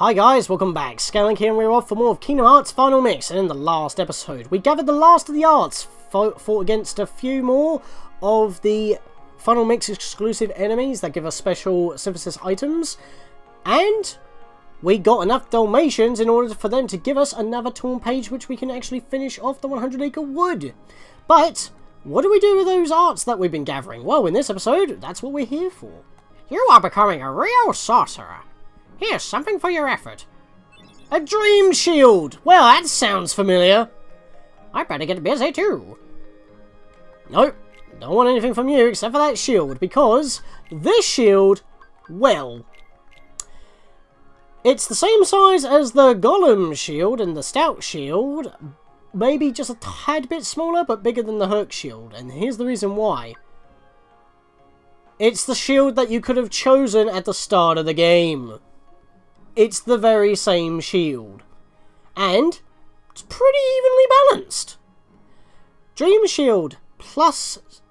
Hi guys, welcome back. Scatlink here, and we're off for more of Kingdom Hearts Final Mix. And in the last episode, we gathered the last of the arts, fought against a few more of the Final Mix exclusive enemies that give us special synthesis items, and we got enough Dalmatians in order for them to give us another torn page, which we can actually finish off the 100-acre wood. But what do we do with those arts that we've been gathering? Well, in this episode, that's what we're here for. You are becoming a real sorcerer. Here's something for your effort. A dream shield! Well, that sounds familiar. I better get busy too. Nope, don't want anything from you except for that shield, because this shield, well, it's the same size as the Golem shield and the Stout shield, maybe just a tad bit smaller, but bigger than the Herc shield, and here's the reason why. It's the shield that you could have chosen at the start of the game. It's the very same shield. And it's pretty evenly balanced. Dream Shield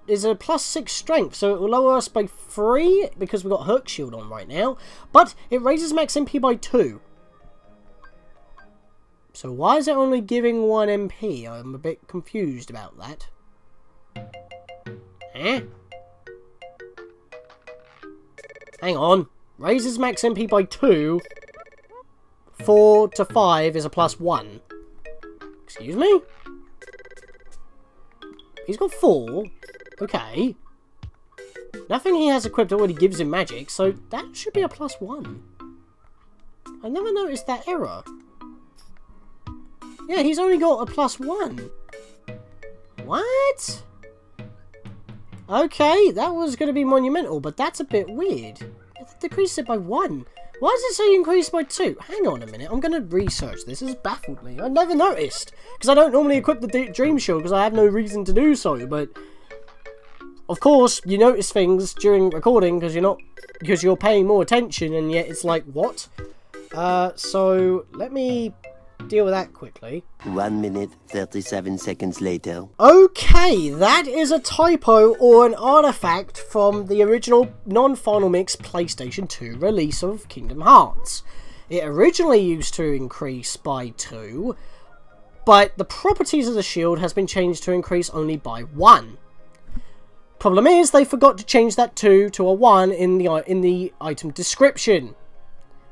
is a +6 strength, so it will lower us by 3 because we've got Herc Shield on right now. But it raises max MP by 2. So why is it only giving 1 MP? I'm a bit confused about that. Eh? Hang on. Raises max MP by 2. 4 to 5 is a +1. Excuse me? He's got 4. Okay. Nothing he has equipped already gives him magic, so that should be a +1. I never noticed that error. Yeah, he's only got a +1. What? Okay, that was going to be monumental, but that's a bit weird. It decreased it by 1. Why does it say increased by 2? Hang on a minute, I'm going to research this. This has baffled me. I never noticed. Because I don't normally equip the Dream Shield because I have no reason to do so. But, of course, you notice things during recording because you're paying more attention, and yet it's like, what? So, let me deal with that quickly. 1 minute, 37 seconds later. Okay, that is a typo or an artifact from the original non-Final Mix PlayStation 2 release of Kingdom Hearts. It originally used to increase by 2, but the properties of the shield has been changed to increase only by 1. Problem is, they forgot to change that 2 to a 1 in the item description.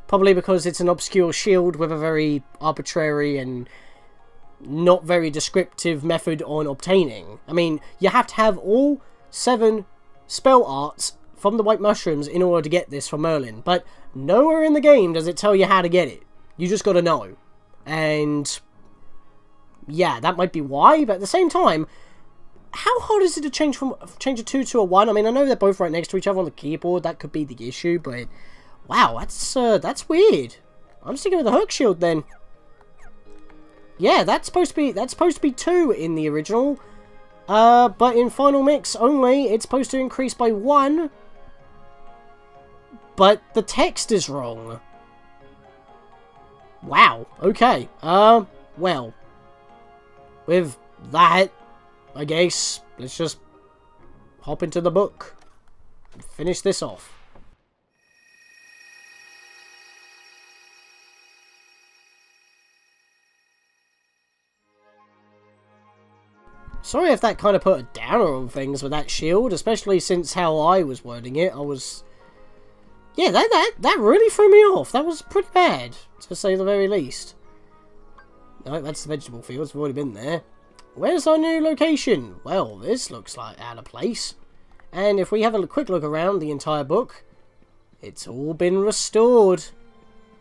Probably because it's an obscure shield with a very arbitrary and not very descriptive method on obtaining. I mean, you have to have all 7 spell arts from the White Mushrooms in order to get this from Merlin. But nowhere in the game does it tell you how to get it. You just gotta know. And yeah, that might be why, but at the same time, how hard is it to change a 2 to a 1? I mean, I know they're both right next to each other on the keyboard. That could be the issue, but wow, that's weird. I'm sticking with the Herc Shield then. Yeah, that's supposed to be 2 in the original. But in Final Mix only, it's supposed to increase by 1. But the text is wrong. Wow, okay. Well. With that, I guess, let's just hop into the book and finish this off. Sorry if that kind of put a downer on things with that shield, especially since how I was wording it. Yeah, that really threw me off. That was pretty bad, to say the very least. No, that's the vegetable fields. We've already been there. Where's our new location? Well, this looks like out of place. And if we have a quick look around the entire book, it's all been restored.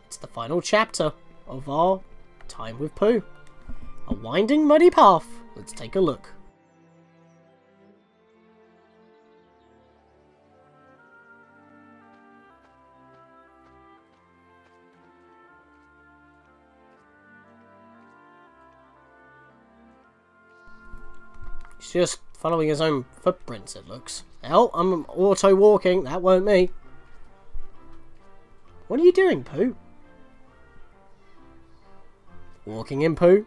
It's the final chapter of our time with Pooh. A winding, muddy path. Let's take a look. He's just following his own footprints, it looks. Oh, I'm auto-walking. That weren't me. What are you doing, Pooh? Walking in, Pooh?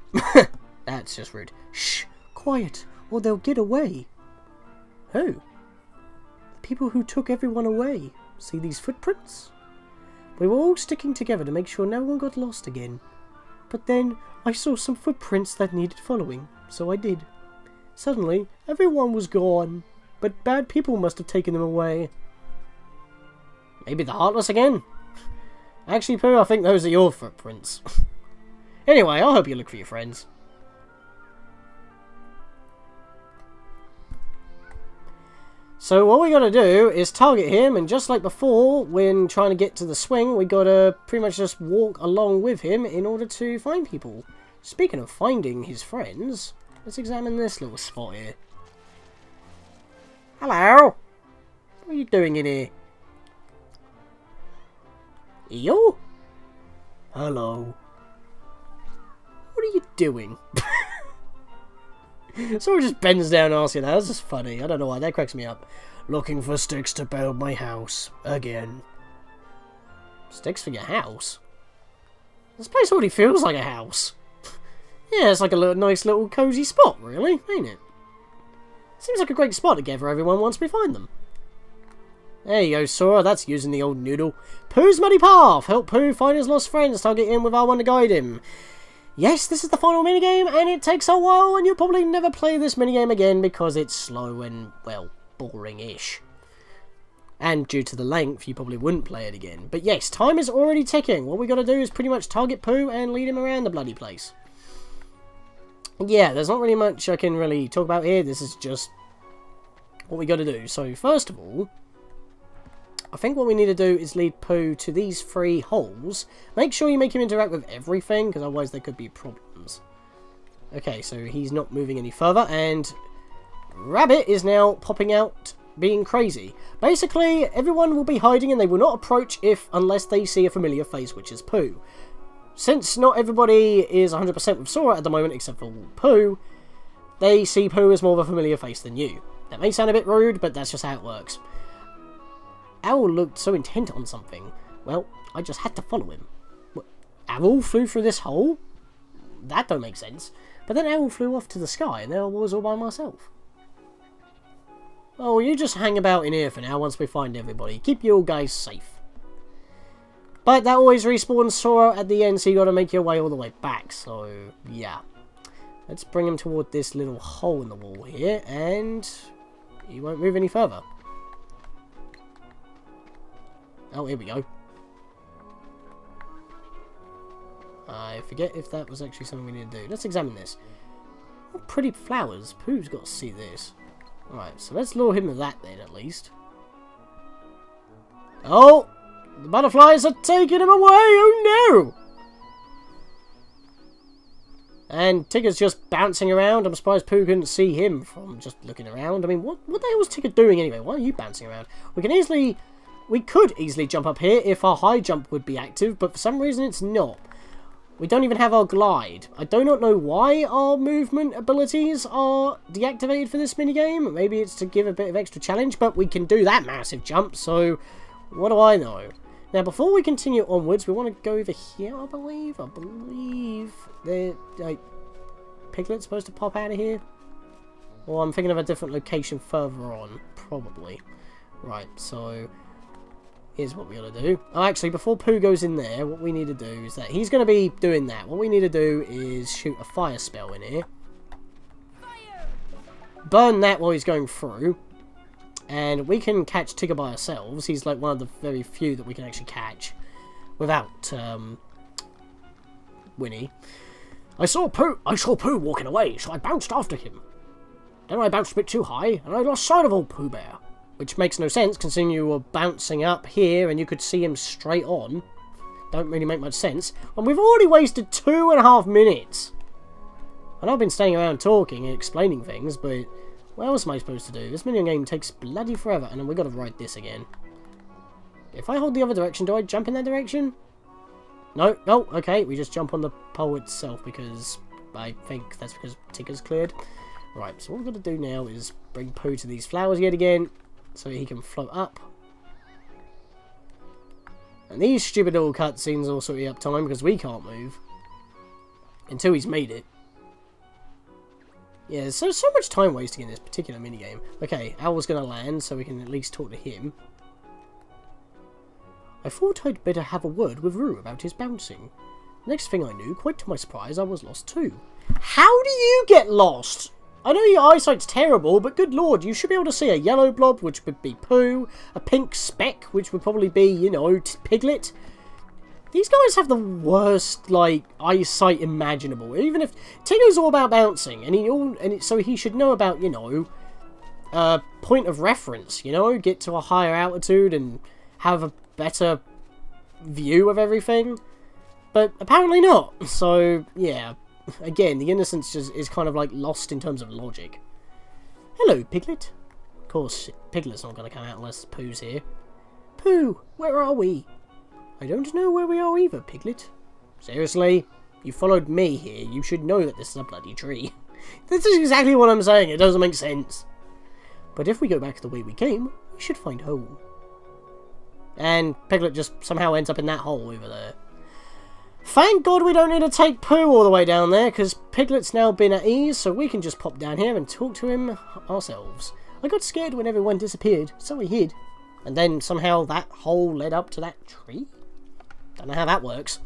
That's just rude. Shh! Quiet, or they'll get away. Who? The people who took everyone away. See these footprints? We were all sticking together to make sure no one got lost again. But then I saw some footprints that needed following, so I did. Suddenly, everyone was gone, but bad people must have taken them away. Maybe the Heartless again? Actually, Pooh, I think those are your footprints. Anyway, I hope you look for your friends. So what we gotta do is target him, and just like before, when trying to get to the swing, we gotta pretty much just walk along with him in order to find people. Speaking of finding his friends, let's examine this little spot here. Hello! What are you doing in here? You? Hello. What are you doing? Sora just bends down and asks you that. That's just funny. I don't know why. That cracks me up. Looking for sticks to build my house. Again. Sticks for your house? This place already feels like a house. Yeah, it's like a nice little cozy spot, really, ain't it? Seems like a great spot to gather everyone once we find them. There you go, Sora. That's using the old noodle. Pooh's Muddy Path. Help Pooh find his lost friends. Target him with R1 to guide him. Yes, this is the final minigame, and it takes a while, and you'll probably never play this minigame again because it's slow and, well, boring-ish. And due to the length, you probably wouldn't play it again. But yes, time is already ticking. What we got to do is pretty much target Pooh and lead him around the bloody place. Yeah, there's not really much I can really talk about here. This is just what we got to do. So, first of all, I think what we need to do is lead Pooh to these 3 holes. Make sure you make him interact with everything, because otherwise there could be problems. Okay, so he's not moving any further, and Rabbit is now popping out, being crazy. Basically, everyone will be hiding, and they will not approach unless they see a familiar face, which is Pooh. Since not everybody is 100% with Sora at the moment, except for Pooh, they see Pooh as more of a familiar face than you. That may sound a bit rude, but that's just how it works. Owl looked so intent on something. Well, I just had to follow him. What, Owl flew through this hole? That don't make sense. But then Owl flew off to the sky, and there I was all by myself. Oh, you just hang about in here for now once we find everybody. Keep you all guys safe. But that always respawns Sora at the end, so you gotta make your way all the way back. So, yeah. Let's bring him toward this little hole in the wall here, and he won't move any further. Oh, here we go. I forget if that was actually something we need to do. Let's examine this. Oh, pretty flowers. Pooh's got to see this. Alright, so let's lure him to that then, at least. Oh! The butterflies are taking him away! Oh, no! And Tigger's just bouncing around. I'm surprised Pooh couldn't see him from just looking around. I mean, what the hell was Tigger doing anyway? Why are you bouncing around? We could easily jump up here if our high jump would be active, but for some reason it's not. We don't even have our glide. I do not know why our movement abilities are deactivated for this minigame. Maybe it's to give a bit of extra challenge, but we can do that massive jump, so what do I know? Now, before we continue onwards, we want to go over here, I believe. I believe the Piglet's supposed to pop out of here. Or I'm thinking of a different location further on, probably. Right, so here's what we gotta do. Oh, actually, before Pooh goes in there, what we need to do is that he's gonna be doing that. What we need to do is shoot a fire spell in here. Burn that while he's going through. And we can catch Tigger by ourselves. He's like one of the very few that we can actually catch without Winnie. I saw Pooh walking away, so I bounced after him. Then I bounced a bit too high, and I lost sight of old Pooh Bear. Which makes no sense, considering you were bouncing up here and you could see him straight on. Don't really make much sense. And we've already wasted 2.5 minutes. And I've been staying around talking and explaining things, but what else am I supposed to do? This minigame takes bloody forever, and then we've got to write this again. If I hold the other direction, do I jump in that direction? No, okay, we just jump on the pole itself, because I think that's because Tigger's cleared. Right, so what we're going to do now is bring Pooh to these flowers yet again, so he can float up. And these stupid little cutscenes also eat up time, because we can't move until he's made it. Yeah, so much time wasting in this particular minigame. Okay, Owl's going to land, so we can at least talk to him. I thought I'd better have a word with Roo about his bouncing. Next thing I knew, quite to my surprise, I was lost too. How do you get lost? I know your eyesight's terrible, but good lord, you should be able to see a yellow blob, which would be Pooh, a pink speck, which would probably be, you know, Piglet. These guys have the worst, like, eyesight imaginable. Even if Tigger's all about bouncing, so he should know about, you know, point of reference. You know, get to a higher altitude and have a better view of everything. But apparently not. So yeah, again, the innocence just is kind of like lost in terms of logic. Hello, Piglet. Of course, Piglet's not going to come out unless Pooh's here. Pooh, where are we? I don't know where we are either, Piglet. Seriously? You followed me here. You should know that this is a bloody tree. This is exactly what I'm saying. It doesn't make sense. But if we go back the way we came, we should find home. And Piglet just somehow ends up in that hole over there. Thank God we don't need to take Pooh all the way down there, because Piglet's now been at ease, so we can just pop down here and talk to him ourselves. I got scared when everyone disappeared, so we hid. And then somehow that hole led up to that tree? Don't know how that works.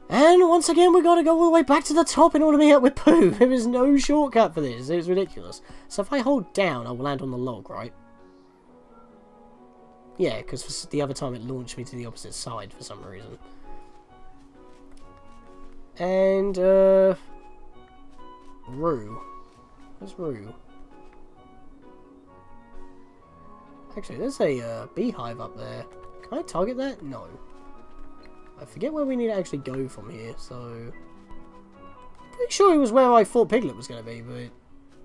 And once again, we got to go all the way back to the top in order to meet up with Pooh. There is no shortcut for this. It's ridiculous. So if I hold down, I will land on the log, right? Yeah, because the other time it launched me to the opposite side for some reason. And, Roo. Where's Roo? Actually, there's a beehive up there. Can I target that? No. I forget where we need to actually go from here, so... Pretty sure it was where I thought Piglet was going to be, but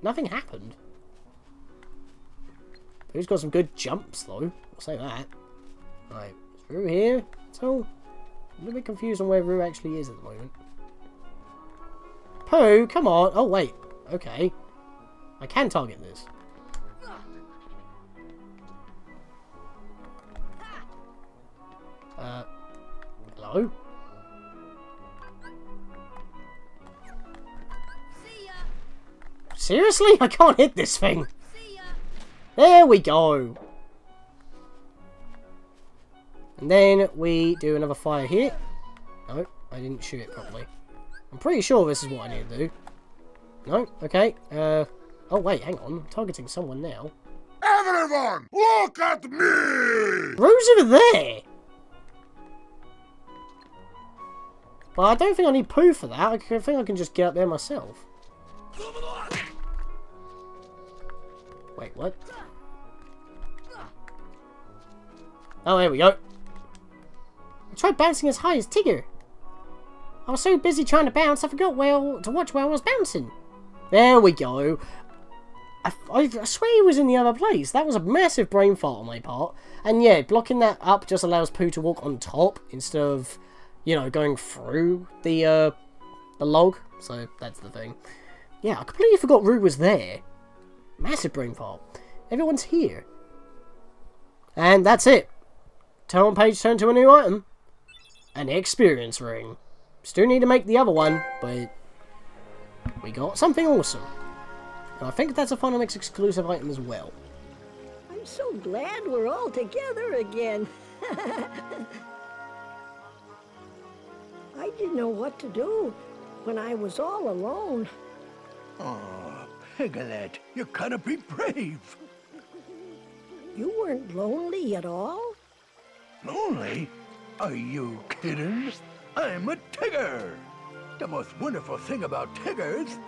nothing happened. Who's got some good jumps, though. I'll say that. Right, is Roo here? So, I'm a little bit confused on where Roo actually is at the moment. Pooh, come on. Oh, wait. Okay. I can target this. Hello? Seriously? I can't hit this thing. There we go. And then we do another fire here. No, I didn't shoot it properly. I'm pretty sure this is what I need to do. No? Okay. Oh wait, hang on. I'm targeting someone now. Everyone, look at me! Roo's over there! Well, I don't think I need Pooh for that. I think I can just get up there myself. Wait, what? Oh, there we go. I tried bouncing as high as Tigger. I was so busy trying to bounce, I forgot to watch where I was bouncing. There we go. I swear he was in the other place. That was a massive brain fart on my part. And yeah, blocking that up just allows Pooh to walk on top instead of, you know, going through the log. So that's the thing. Yeah, I completely forgot Roo was there. Massive brain fart. Everyone's here. And that's it. Talent page turned to a new item. An experience ring. Still need to make the other one, but we got something awesome. And I think that's a Final Mix exclusive item as well. I'm so glad we're all together again. I didn't know what to do when I was all alone. Oh, Piglet, you gotta be brave. You weren't lonely at all? Lonely? Are you kidding? I'm a Tigger. The most wonderful thing about Tiggers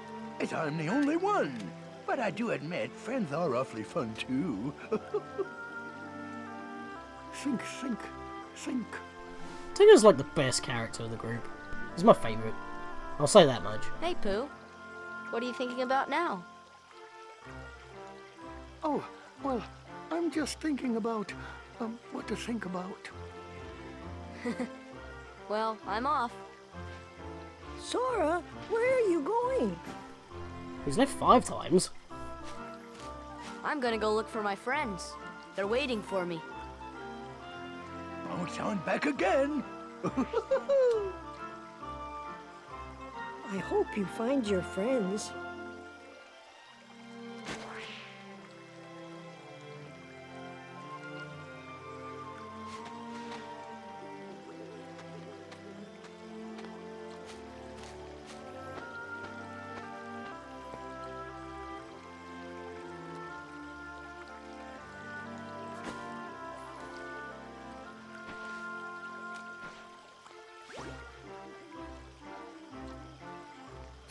is I'm the only one. But I do admit, friends are awfully fun too. Think, think, think. Tigger's like the best character of the group. He's my favourite. I'll say that much. Hey, Pooh. What are you thinking about now? Oh, well, I'm just thinking about what to think about. Well, I'm off. Sora, where are you going? He's left 5 times. I'm gonna go look for my friends. They're waiting for me. Bounce on back again. I hope you find your friends.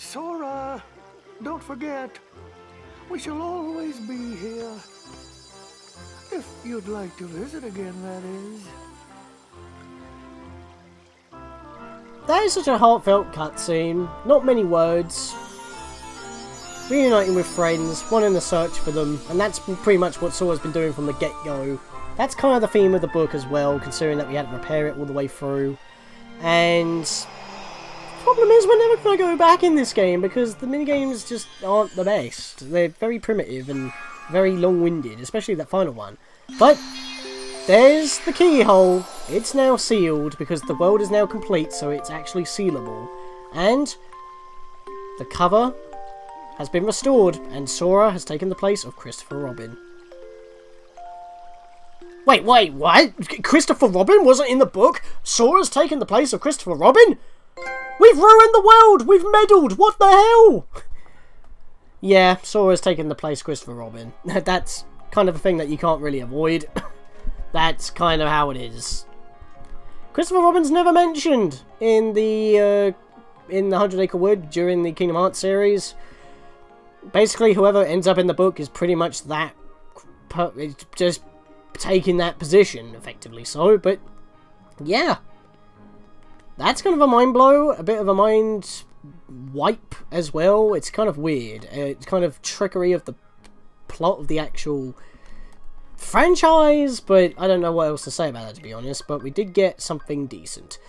Sora, don't forget, we shall always be here. If you'd like to visit again, that is. That is such a heartfelt cutscene. Not many words. Reuniting with friends, wanting to search for them, and that's pretty much what Sora's been doing from the get-go. That's kind of the theme of the book as well, considering that we had to repair it all the way through. And the problem is we're never going to go back in this game because the minigames just aren't the best. They're very primitive and very long-winded, especially that final one. But there's the keyhole. It's now sealed because the world is now complete, so it's actually sealable. And the cover has been restored, and Sora has taken the place of Christopher Robin. Wait, what? Christopher Robin wasn't in the book? Sora's taken the place of Christopher Robin? We've ruined the world! We've meddled! What the hell? Yeah, Sora's taken the place of Christopher Robin. That's kind of a thing that you can't really avoid. That's kind of how it is. Christopher Robin's never mentioned in the 100 Acre Wood during the Kingdom Hearts series. Basically, whoever ends up in the book is pretty much that, just taking that position, effectively so, but yeah. That's kind of a mind blow, a bit of a mind wipe as well. It's kind of weird. It's kind of trickery of the plot of the actual franchise, but I don't know what else to say about that, to be honest, but we did get something decent.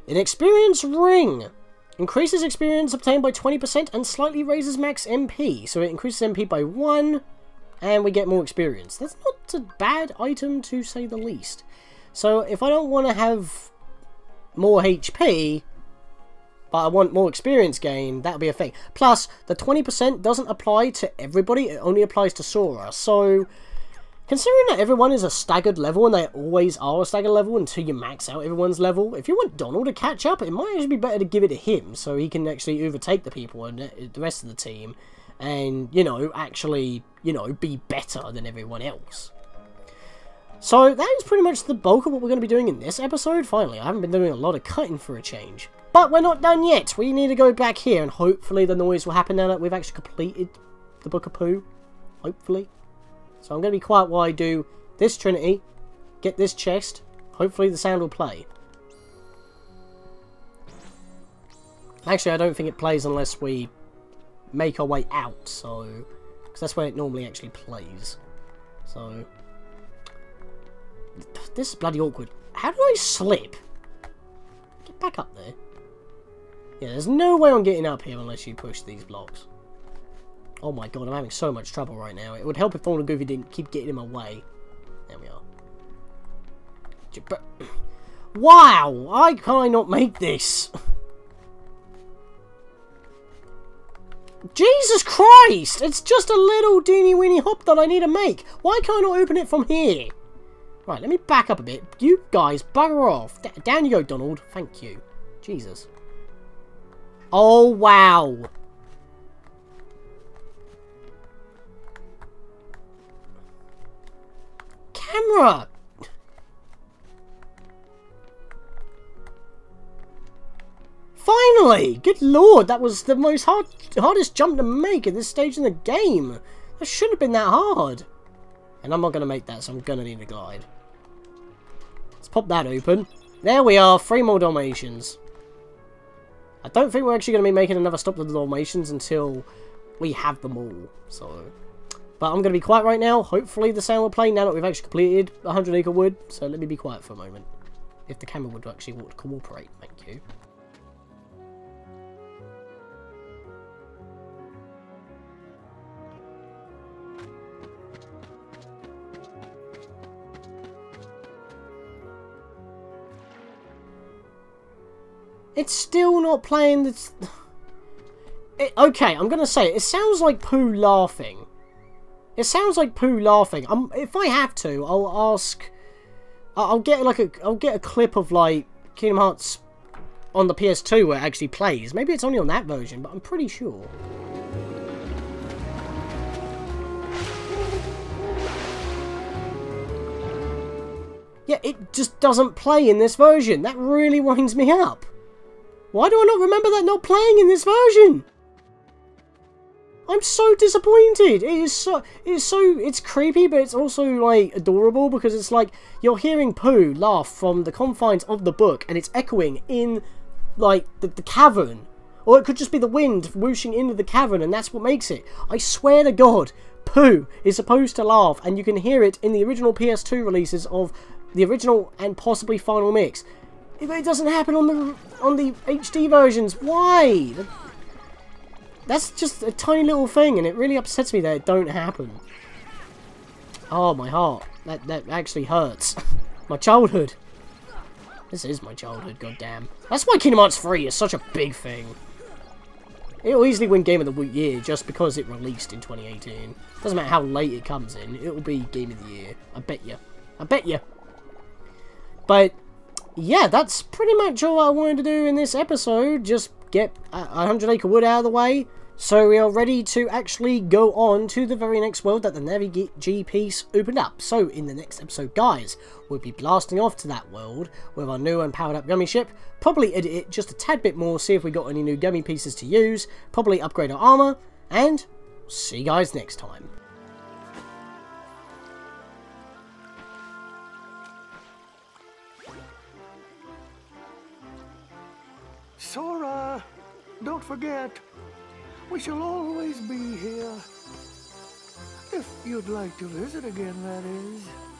An experience ring. Increases experience obtained by 20% and slightly raises max MP. So it increases MP by 1 and we get more experience. That's not a bad item to say the least. So if I don't want to have more HP, but I want more experience gain, that'll be a thing. Plus, the 20% doesn't apply to everybody, it only applies to Sora. So, considering that everyone is a staggered level, and they always are a staggered level until you max out everyone's level, if you want Donald to catch up, it might actually be better to give it to him, so he can actually overtake the people and the rest of the team, and, you know, actually, you know, be better than everyone else. So, that is pretty much the bulk of what we're going to be doing in this episode. Finally, I haven't been doing a lot of cutting for a change. But we're not done yet. We need to go back here, and hopefully the noise will happen now that we've actually completed the Book of Pooh. Hopefully. So I'm going to be quiet while I do this Trinity, get this chest. Hopefully the sound will play. Actually, I don't think it plays unless we make our way out, so... because that's where it normally actually plays. So... this is bloody awkward. How do I slip? Get back up there. Yeah, there's no way I'm getting up here unless you push these blocks. Oh my god, I'm having so much trouble right now. It would help if Thorn and Goofy didn't keep getting in my way. There we are. Wow! Why can I not make this? Jesus Christ! It's just a little teeny-weeny hop that I need to make. Why can't I open it from here? Right, let me back up a bit. You guys, bugger off. Down you go, Donald. Thank you. Jesus. Oh, wow. Camera! Finally! Good lord, that was the most hardest jump to make at this stage in the game. That shouldn't have been that hard. And I'm not going to make that, so I'm going to need a glide. Let's pop that open. There we are, 3 more Dalmatians. I don't think we're actually going to be making another stop to the Dalmatians until we have them all. So, but I'm going to be quiet right now. Hopefully the sound will play now that we've actually completed 100 Acre Wood. So let me be quiet for a moment. If the camera would actually cooperate. Thank you. It's still not playing this... okay, I'm going to say it sounds like Pooh laughing. It sounds like Pooh laughing. If I have to, I'll ask... I'll get a clip of like Kingdom Hearts on the PS2 where it actually plays. Maybe it's only on that version, but I'm pretty sure. Yeah, it just doesn't play in this version. That really winds me up. Why do I not remember that not playing in this version? I'm so disappointed. It's creepy, but it's also like adorable because it's like you're hearing Pooh laugh from the confines of the book and it's echoing in like the cavern. Or it could just be the wind whooshing into the cavern and that's what makes it. I swear to God, Pooh is supposed to laugh and you can hear it in the original PS2 releases of the original and possibly final mix. But it doesn't happen on the HD versions. Why? That's just a tiny little thing and it really upsets me that it don't happen. Oh, my heart. That actually hurts. My childhood. This is my childhood, goddamn. That's why Kingdom Hearts 3 is such a big thing. It'll easily win Game of the Year just because it released in 2018. Doesn't matter how late it comes in, it'll be Game of the Year. I bet you. I bet you. But, yeah, that's pretty much all I wanted to do in this episode. Just get 100 Acre Wood out of the way. So we are ready to actually go on to the very next world that the Navi G piece opened up. So in the next episode, guys, we'll be blasting off to that world with our new and powered up gummy ship. Probably edit it just a tad bit more, see if we got any new gummy pieces to use. Probably upgrade our armor. And see you guys next time. Sora, don't forget, we shall always be here. If you'd like to visit again, that is.